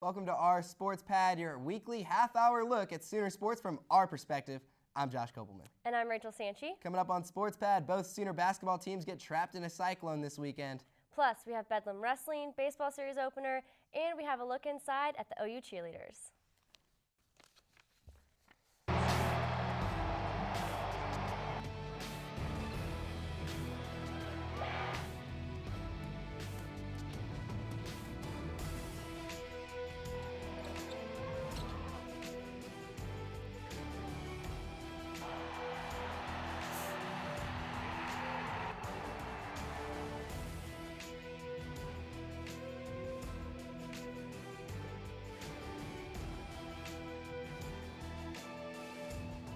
Welcome to our Sports Pad, your weekly half-hour look at Sooner sports from our perspective. I'm Josh Kopelman. And I'm Rachel Sanchi. Coming up on Sports Pad, both Sooner basketball teams get trapped in a cyclone this weekend. Plus, we have Bedlam Wrestling, baseball series opener, and we have a look inside at the OU cheerleaders.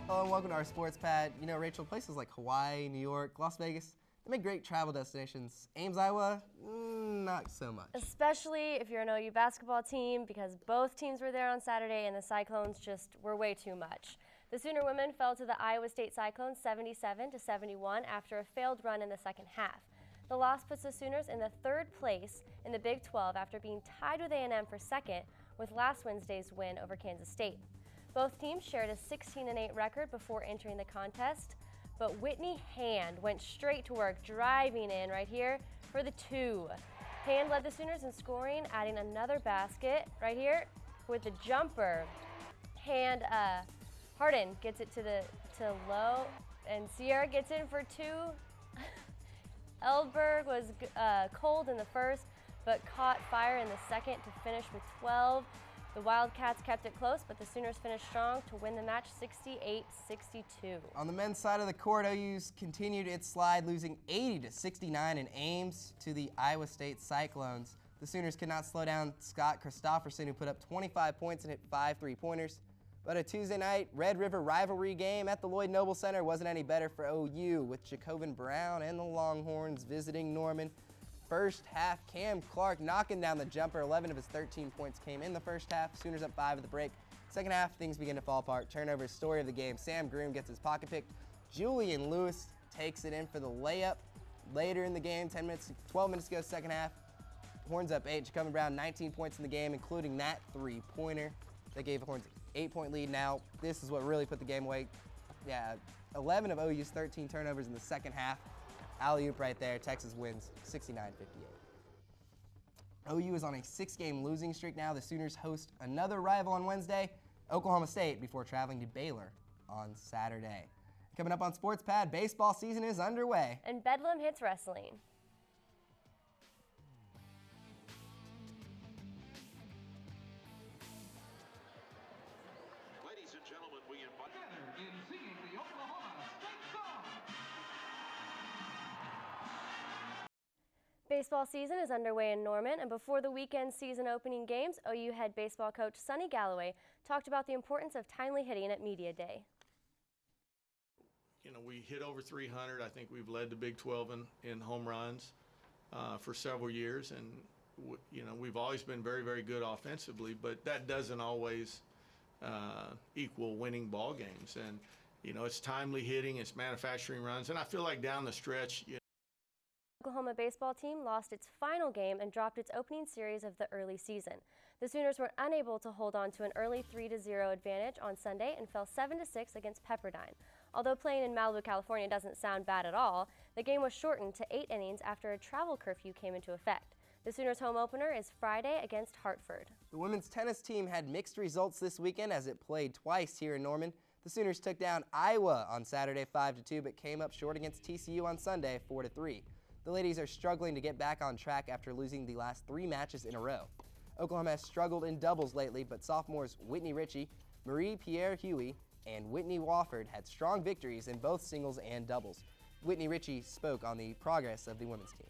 Hello and welcome to our Sports Pad. You know, Rachel, places like Hawaii, New York, Las Vegas, they make great travel destinations. Ames, Iowa, not so much. Especially if you're an OU basketball team, because both teams were there on Saturday and the Cyclones just were way too much. The Sooner women fell to the Iowa State Cyclones 77-71 after a failed run in the second half. The loss puts the Sooners in the third place in the Big 12 after being tied with A&M for second with last Wednesday's win over Kansas State. Both teams shared a 16-8 record before entering the contest, but Whitney Hand went straight to work, driving in right here for the 2. Hand led the Sooners in scoring, adding another basket right here with the jumper. Hand Harden gets it to low, and Sierra gets in for 2. Eldberg was cold in the first, but caught fire in the second to finish with 12. The Wildcats kept it close, but the Sooners finished strong to win the match 68-62. On the men's side of the court, OU's continued its slide, losing 80-69 in Ames to the Iowa State Cyclones. The Sooners could not slow down Scott Christopherson, who put up 25 points and hit 5 3-pointers. But a Tuesday night Red River rivalry game at the Lloyd Noble Center wasn't any better for OU, with Jacobin Brown and the Longhorns visiting Norman. First half, Cam Clark knocking down the jumper. 11 of his 13 points came in the first half. Sooners up 5 at the break. Second half, things begin to fall apart. Turnover, story of the game. Sam Groom gets his pocket picked. Julian Lewis takes it in for the layup. Later in the game, 12 minutes to go, second half. Horns up 8. Jacobin Brown, 19 points in the game, including that 3-pointer. They gave the Horns an 8-point lead. Now, this is what really put the game away. 11 of OU's 13 turnovers in the second half. Alley-oop right there. Texas wins 69-58. OU is on a 6-game losing streak now. The Sooners host another rival on Wednesday, Oklahoma State, before traveling to Baylor on Saturday. Coming up on Sports Pad, baseball season is underway. And Bedlam hits wrestling. Ladies and gentlemen, we invite together in singing the Oklahoma State song. Baseball season is underway in Norman, and before the weekend season opening games, OU head baseball coach Sonny Galloway talked about the importance of timely hitting at Media Day. You know, we hit over 300. I think we've led the Big 12 in home runs for several years, and you know, we've always been very, very good offensively, but that doesn't always equal winning ball games. And you know, it's timely hitting, it's manufacturing runs, and I feel like down the stretch, Oklahoma baseball team lost its final game and dropped its opening series of the early season. The Sooners were unable to hold on to an early 3-0 advantage on Sunday and fell 7-6 against Pepperdine. Although playing in Malibu, California doesn't sound bad at all, the game was shortened to 8 innings after a travel curfew came into effect. The Sooners' home opener is Friday against Hartford. The women's tennis team had mixed results this weekend as it played twice here in Norman. The Sooners took down Iowa on Saturday 5-2, but came up short against TCU on Sunday 4-3. The ladies are struggling to get back on track after losing the last 3 matches in a row. Oklahoma has struggled in doubles lately, but sophomores Whitney Ritchie, Marie-Pierre Huey, and Whitney Wofford had strong victories in both singles and doubles. Whitney Ritchie spoke on the progress of the women's team.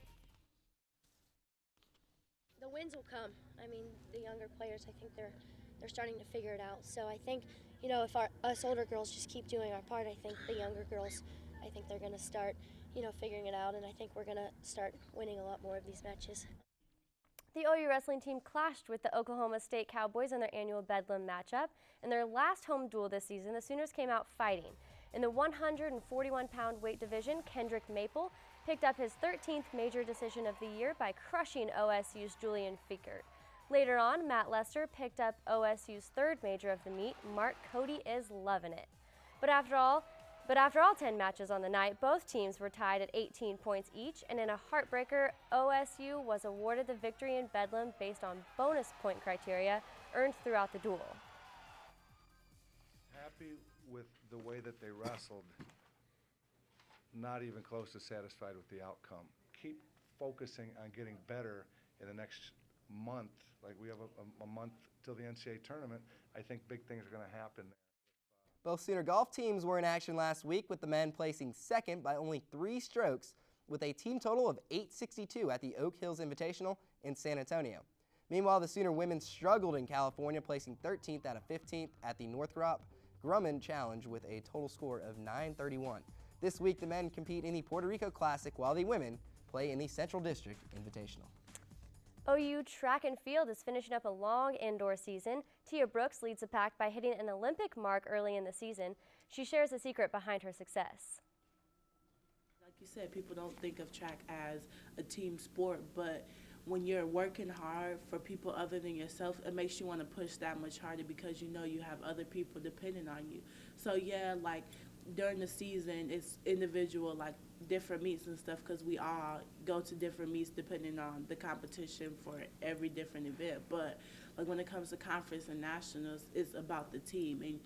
The wins will come. I mean, the younger players, I think they're starting to figure it out. So I think, you know, if us older girls just keep doing our part, I think the younger girls, I think they're going to start, you know, figuring it out, and I think we're going to start winning a lot more of these matches. The OU wrestling team clashed with the Oklahoma State Cowboys in their annual Bedlam matchup. In their last home duel this season, the Sooners came out fighting. In the 141-pound weight division, Kendrick Maple picked up his 13th major decision of the year by crushing OSU's Julian Fickert. Later on, Matt Lester picked up OSU's third major of the meet. Mark Cody is loving it. But after all 10 matches on the night, both teams were tied at 18 points each, and in a heartbreaker, OSU was awarded the victory in Bedlam based on bonus point criteria earned throughout the duel. Happy with the way that they wrestled, not even close to satisfied with the outcome. Keep focusing on getting better in the next month. Like we have a month till the NCAA tournament. I think big things are going to happen. Both Sooner golf teams were in action last week, with the men placing second by only 3 strokes with a team total of 862 at the Oak Hills Invitational in San Antonio. Meanwhile, the Sooner women struggled in California, placing 13th out of 15th at the Northrop Grumman Challenge with a total score of 931. This week, the men compete in the Puerto Rico Classic, while the women play in the Central District Invitational. OU track and field is finishing up a long indoor season. Tia Brooks leads the pack by hitting an Olympic mark early in the season. She shares the secret behind her success. Like you said, people don't think of track as a team sport, but when you're working hard for people other than yourself, it makes you want to push that much harder because you know you have other people depending on you. So yeah, like during the season, it's individual, like different meets and stuff, because we all go to different meets depending on the competition for every different event. But like when it comes to conference and nationals, it's about the team. And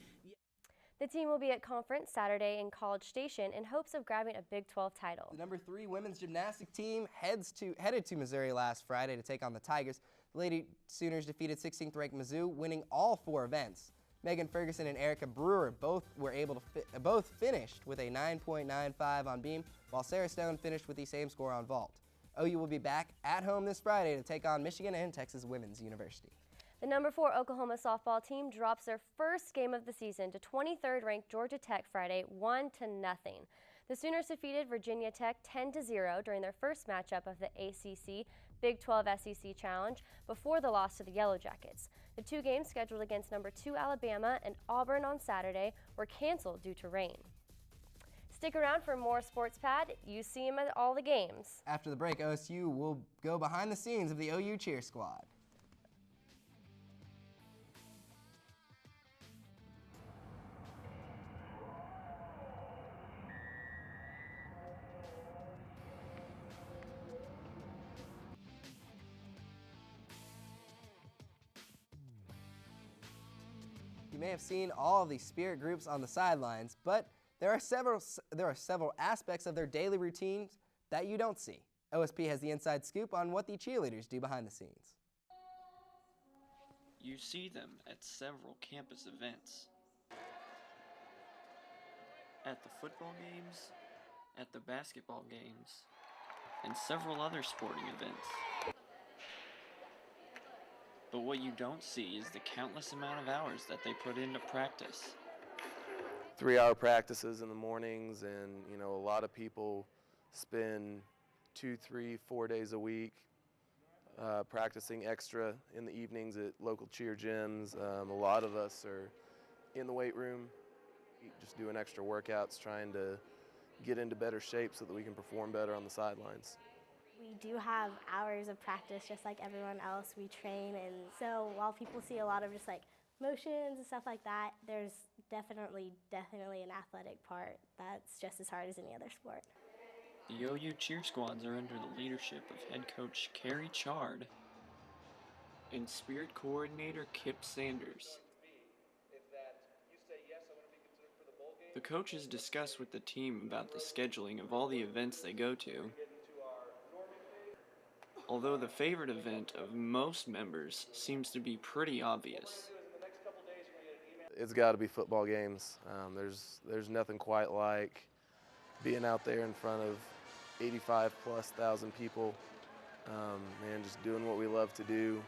the team will be at conference Saturday in College Station in hopes of grabbing a Big 12 title. The number 3 women's gymnastic team headed to Missouri last Friday to take on the Tigers. The Lady Sooners defeated 16th ranked Mizzou, winning all 4 events. Megan Ferguson and Erica Brewer both finished with a 9.95 on beam, while Sarah Stone finished with the same score on vault. OU will be back at home this Friday to take on Michigan and Texas Women's University. The number 4 Oklahoma softball team drops their first game of the season to 23rd ranked Georgia Tech Friday, 1-0. The Sooners defeated Virginia Tech 10-0 during their first matchup of the ACC Big 12 SEC Challenge before the loss to the Yellow Jackets. The 2 games scheduled against number 2 Alabama and Auburn on Saturday were canceled due to rain. Stick around for more Sports Pad. You see them at all the games. After the break, OSU will go behind the scenes of the OU cheer squad. You may have seen all of the spirit groups on the sidelines, but there are several aspects of their daily routines that you don't see. OSP has the inside scoop on what the cheerleaders do behind the scenes. You see them at several campus events, at the football games, at the basketball games, and several other sporting events. But what you don't see is the countless amount of hours that they put into practice. 3-hour practices in the mornings, and a lot of people spend 2, 3, 4 days a week practicing extra in the evenings at local cheer gyms. A lot of us are in the weight room just doing extra workouts, trying to get into better shape so that we can perform better on the sidelines. We do have hours of practice just like everyone else. We train, and so while people see a lot of just like motions and stuff like that, there's definitely an athletic part that's just as hard as any other sport. The OU cheer squads are under the leadership of head coach Carrie Chard and spirit coordinator Kip Sanders. The coaches discuss with the team about the scheduling of all the events they go to. Although the favorite event of most members seems to be pretty obvious. It's got to be football games. There's nothing quite like being out there in front of 85,000+ people, and just doing what we love to do.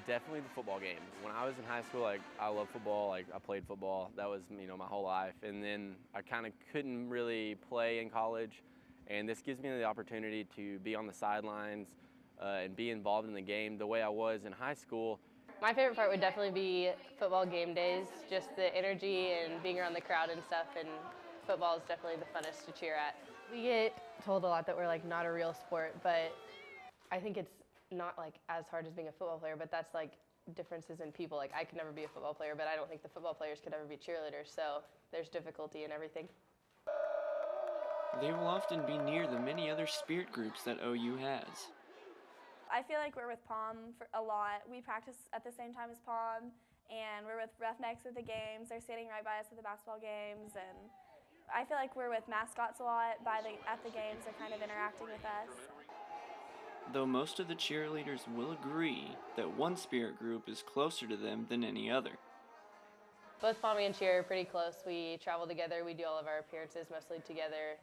Definitely the football games. When I was in high school, I love football. I played football. That was my whole life. And then I kind of couldn't really play in college, and this gives me the opportunity to be on the sidelines and be involved in the game the way I was in high school. My favorite part would definitely be football game days, just the energy and being around the crowd and stuff, and football is definitely the funnest to cheer at. We get told a lot that we're not a real sport, but I think it's not like as hard as being a football player, but that's like differences in people. Like I could never be a football player, but I don't think the football players could ever be cheerleaders, so there's difficulty in everything. They will often be near the many other spirit groups that OU has. I feel like we're with POM for a lot. We practice at the same time as POM, and we're with Roughnecks at the games. They're standing right by us at the basketball games, and I feel like we're with mascots a lot at the games. They're kind of interacting with us. Though most of the cheerleaders will agree that one spirit group is closer to them than any other. Both Pommy and Cheer are pretty close. We travel together. We do all of our appearances mostly together.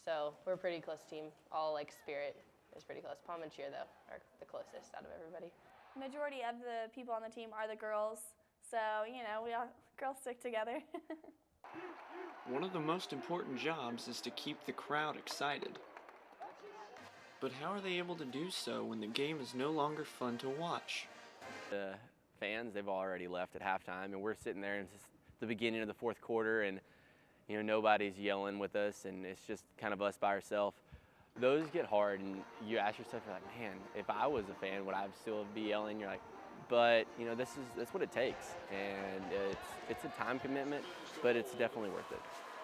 So we're a pretty close team. All like spirit is pretty close. Pom and Cheer, though, are the closest out of everybody. Majority of the people on the team are the girls, so, you know, we all girls stick together. One of the most important jobs is to keep the crowd excited. But how are they able to do so when the game is no longer fun to watch? The fans, they've already left at halftime, and we're sitting there, and it's the beginning of the fourth quarter, and you know, nobody's yelling with us, and it's just kind of us by ourselves. Those get hard, and you ask yourself, you're like, man, if I was a fan, would I still be yelling? You're like, but you know, that's what it takes, and it's a time commitment, but it's definitely worth it.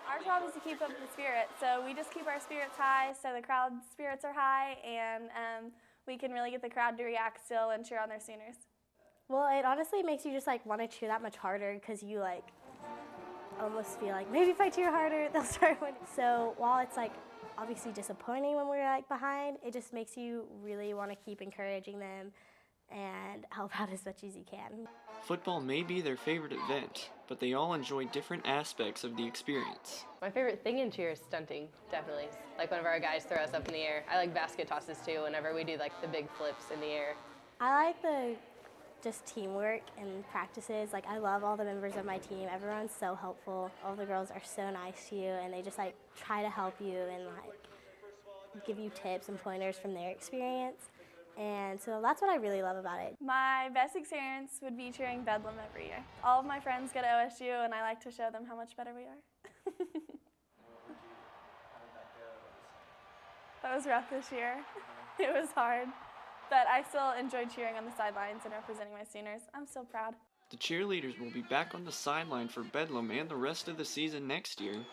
Our job is to keep up the spirit, so we just keep our spirits high, so the crowd spirits are high, and we can really get the crowd to react still and cheer on their Sooners. Well, it honestly makes you just like want to cheer that much harder because you like almost feel like maybe if I cheer harder, they'll start winning. So while it's like obviously disappointing when we're like behind, it just makes you really want to keep encouraging them and help out as much as you can. Football may be their favorite event, but they all enjoy different aspects of the experience. My favorite thing in cheer is stunting, definitely. Like whenever our guys throw us up in the air. I like basket tosses too, whenever we do like the big flips in the air. I like the just teamwork and practices. Like I love all the members of my team. Everyone's so helpful. All the girls are so nice to you, and they just like try to help you and like give you tips and pointers from their experience. And so that's what I really love about it. My best experience would be cheering Bedlam every year. All of my friends go to OSU, and I like to show them how much better we are. That was rough this year. It was hard. But I still enjoyed cheering on the sidelines and representing my Sooners. I'm so proud. The cheerleaders will be back on the sideline for Bedlam and the rest of the season next year,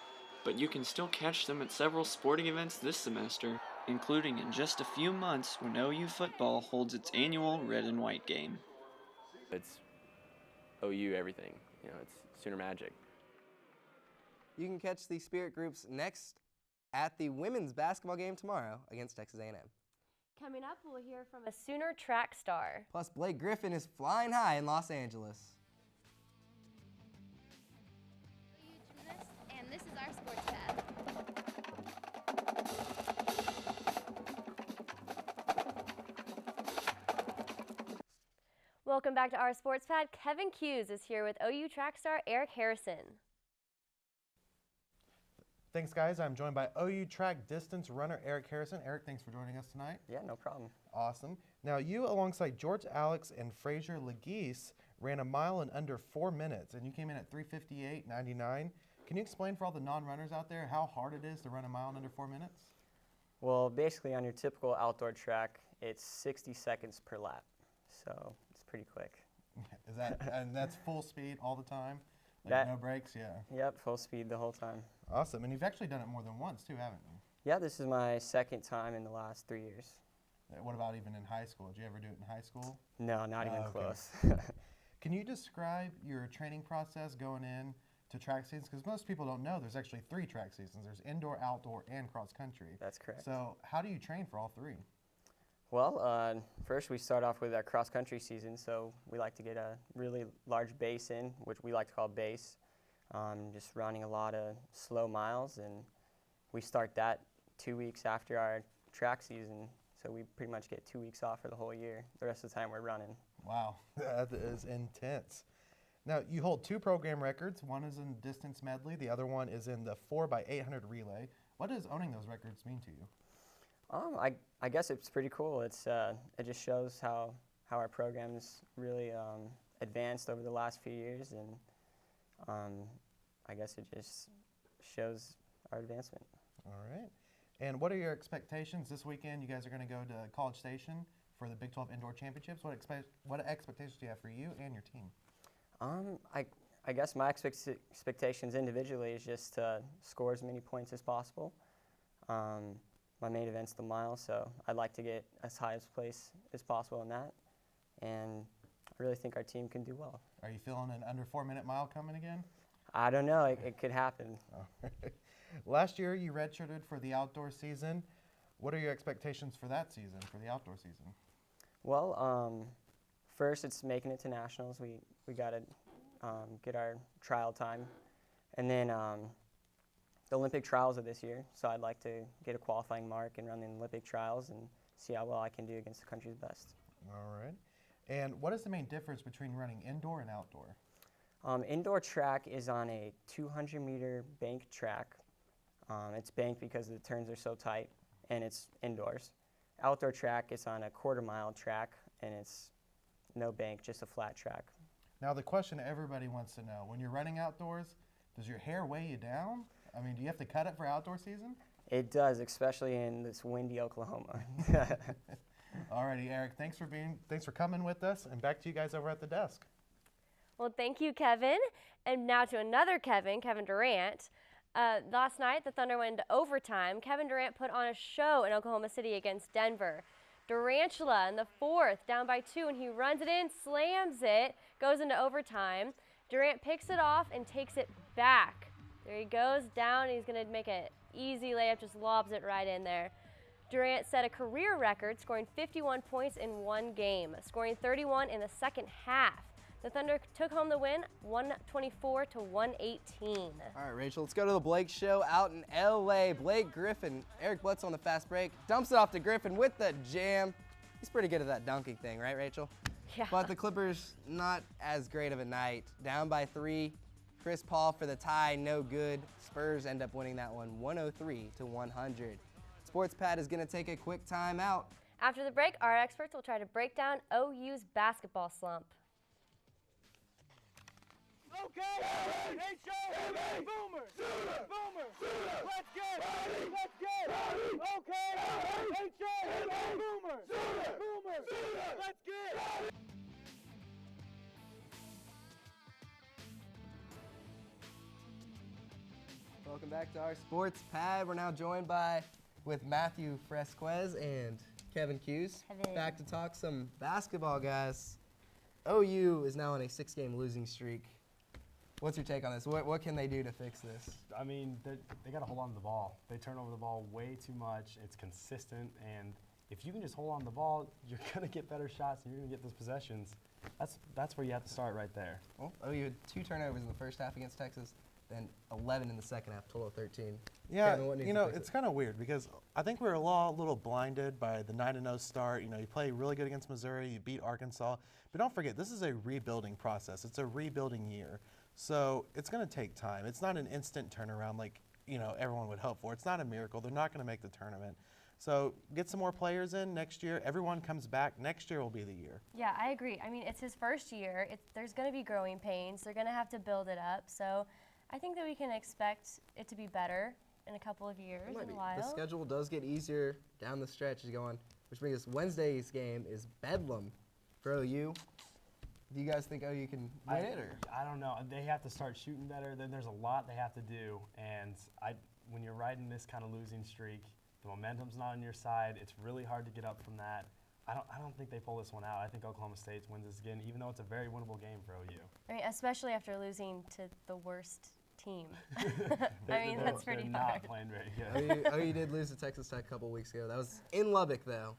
but you can still catch them at several sporting events this semester, including in just a few months when OU football holds its annual red and white game. It's OU everything. You know, it's Sooner Magic. You can catch the spirit groups next at the women's basketball game tomorrow against Texas A&M. Coming up, we'll hear from a Sooner track star. Plus, Blake Griffin is flying high in Los Angeles. And this is our sports pad. Welcome back to our sports pad. Kevin Kues is here with OU track star Eric Harasyn. Thanks, guys. I'm joined by OU track distance runner Eric Harasyn. Eric, thanks for joining us tonight. Yeah, no problem. Awesome. Now, you, alongside George Alex and Frazier Legeese, ran a mile in under 4 minutes, and you came in at 3:58.99. Can you explain for all the non-runners out there how hard it is to run a mile in under 4 minutes? Well, basically, on your typical outdoor track, it's 60 seconds per lap, so it's pretty quick. Is that and that's full speed all the time? Like no breaks? Yeah. Yep, full speed the whole time. Awesome. And you've actually done it more than once, too, haven't you? Yeah, this is my second time in the last 3 years. What about even in high school? Did you ever do it in high school? No, not even close. Can you describe your training process going in to track seasons? Because most people don't know there's actually 3 track seasons. There's indoor, outdoor, and cross country. That's correct. So how do you train for all 3? Well, first we start off with our cross country season, so we like to get a really large base in, which we like to call base. Just running a lot of slow miles, and we start that 2 weeks after our track season, so we pretty much get 2 weeks off for the whole year. The rest of the time we're running. Wow, that is intense. Now, you hold 2 program records. One is in distance medley, the other one is in the 4x800 relay. What does owning those records mean to you? I guess it's pretty cool. It just shows how our program's really advanced over the last few years, and I guess it just shows our advancement. All right. And what are your expectations this weekend? You guys are going to go to College Station for the Big 12 Indoor Championships. What expectations do you have for you and your team? I guess my expectations individually is just to score as many points as possible. My main event's the mile, so I'd like to get as high as place as possible in that, and I really think our team can do well. Are you feeling an under 4-minute mile coming again? I don't know. It could happen. Oh. Last year, you redshirted for the outdoor season. What are your expectations for that season, for the outdoor season? Well, first it's making it to nationals. We got to get our trial time, and then the Olympic trials are this year. So I'd like to get a qualifying mark and run the Olympic trials and see how well I can do against the country's best. All right. And what is the main difference between running indoor and outdoor? Indoor track is on a 200-meter bank track. It's banked because the turns are so tight, and it's indoors. Outdoor track is on a quarter-mile track, and it's no bank, just a flat track. Now the question everybody wants to know, when you're running outdoors, does your hair weigh you down? I mean, do you have to cut it for outdoor season? It does, especially in this windy Oklahoma. Alrighty, Eric, thanks for coming with us, and back to you guys over at the desk. Well, thank you, Kevin. And now to another Kevin Durant. Last night, the Thunder went into overtime. Kevin Durant put on a show in Oklahoma City against Denver. Durantula in the fourth, down by 2, and he runs it in, slams it, goes into overtime. Durant picks it off and takes it back. There he goes down, and he's going to make an easy layup, just lobs it right in there. Durant set a career record, scoring 51 points in one game, scoring 31 in the second half. The Thunder took home the win, 124 to 118. All right, Rachel, let's go to the Blake Show out in L.A. Blake Griffin, Eric Bledsoe on the fast break, dumps it off to Griffin with the jam. He's pretty good at that dunking thing, right, Rachel? Yeah. But the Clippers, not as great of a night. Down by 3. Chris Paul for the tie, no good. Spurs end up winning that one, 103 to 100. Sports Pad is going to take a quick time out. After the break, our experts will try to break down OU's basketball slump. Okay, Boomer, let's get okay, Boomer, let's get. Welcome back to our Sports Pad. We're now joined with Matthew Fresquez and Kevin Kues. Back to talk some basketball, guys. OU is now on a 6-game losing streak. What's your take on this? What can they do to fix this? I mean, they got to hold on to the ball. They turn over the ball way too much. It's consistent, and if you can just hold on to the ball, you're going to get better shots and you're going to get those possessions. That's where you have to start right there. Well, OU had 2 turnovers in the first half against Texas, then 11 in the second half, total of 13. Yeah, Kevin, you know, it's kind of weird because I think we were a little blinded by the 9-0 start. You know, you play really good against Missouri, you beat Arkansas, but don't forget, this is a rebuilding process. It's a rebuilding year. So it's going to take time. It's not an instant turnaround like, you know, everyone would hope for. It's not a miracle. They're not going to make the tournament. So get some more players in next year. Everyone comes back. Next year will be the year. Yeah, I agree. I mean, it's his first year. There's going to be growing pains. They're going to have to build it up. So I think that we can expect it to be better in a couple of years, in a while. The schedule does get easier down the stretch as you go on, which brings us Wednesday's game is Bedlam for OU. Do you guys think OU can win it? Or? I don't know. They have to start shooting better. Then there's a lot they have to do. And when you're riding this kind of losing streak, the momentum's not on your side. It's really hard to get up from that. I don't think they pull this one out. I think Oklahoma State wins this again, even though it's a very winnable game for OU. I mean, especially after losing to the worst team. I mean, that's pretty hard. They're not playing very good. OU did lose to Texas Tech a couple weeks ago. That was in Lubbock, though.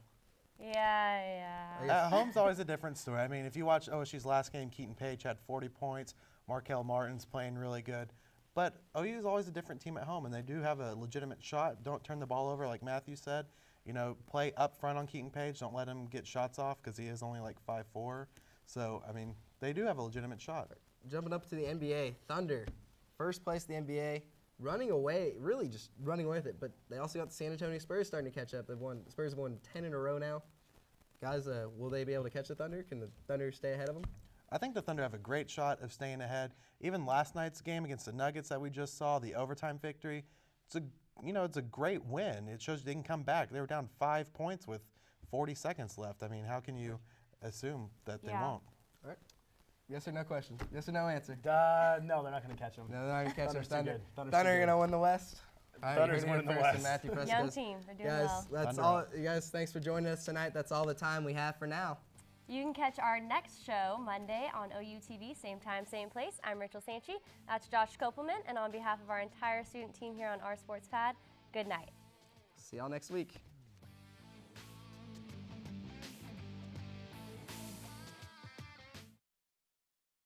Yeah. At home's always a different story. I mean, if you watch OSU's last game, Keaton Page had 40 points. Markel Martin's playing really good. But OU is always a different team at home, and they do have a legitimate shot. Don't turn the ball over, like Matthew said. You know, play up front on Keaton Page. Don't let him get shots off because he is only like 5'4". So, I mean, they do have a legitimate shot. Jumping up to the NBA, Thunder, first place in the NBA, running away, really just running away with it. But they also got the San Antonio Spurs starting to catch up. The Spurs have won 10 in a row now. Guys, will they be able to catch the Thunder? Can the Thunder stay ahead of them? I think the Thunder have a great shot of staying ahead. Even last night's game against the Nuggets that we just saw, the overtime victory, it's a great win. It shows they can come back. They were down 5 points with 40 seconds left. I mean, how can you assume that they Yeah. won't? All right. Yes or no question? Yes or no answer? No, they're not going to catch them. No, they're not going to catch them. Thunder's too Thunder. good. Thunder's Thunder too going to good. win the West. All right, Thunder's you heard it winning the here first West. from Matthew Fresquez. Young team. They're doing Guys, well. that's Thunder all. up. You guys, thanks for joining us tonight. That's all the time we have for now. You can catch our next show Monday on OUTV, same time, same place. I'm Rachel Sanchi. That's Josh Kopelman. And on behalf of our entire student team here on Our Sports Pad, good night. See y'all next week.